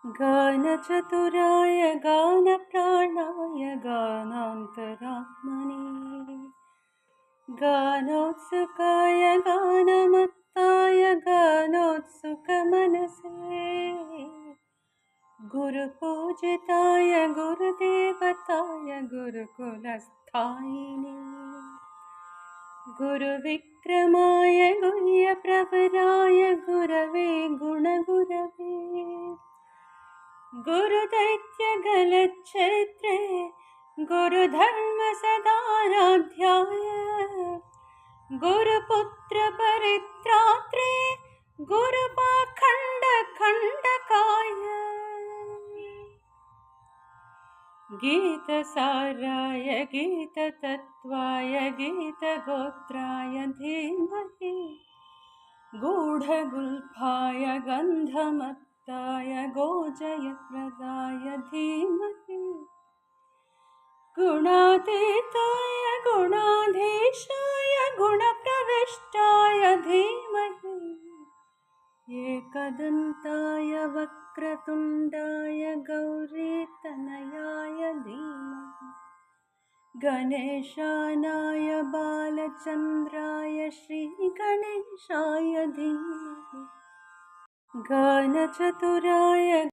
गानचतुराय गानप्राणाय गानान्तरात्मने गानोत्सुकाय गानमत्ताय गानोत्सुकमनसे गुरुपूजिताय गुरुदेवताय गुरुकुलस्थायिने गुरुविक्रमाय गुह्यप्रवराय गुरवे गुणगुरवे गुरुदैत्यगलच्छेत्रे गुरुधर्मसदाराध्याय गुरुपुत्रपरित्रात्रे गुरुपाखण्डखण्डकाय गीतसाराय गीततत्त्वाय गीतगोत्राय धीमहि गूढगुल्फाय गन्धमत्ताय गोजयप्रदाय धीमहि गुणातीताय गुणाधीशाय गुणप्रविष्टाय धीमहि एकदन्ताय वक्रतुण्डाय गौरीतनयाय धीमहि गणेशानाय बालचन्द्राय श्रीगणेशाय धीमहि गानचतुराय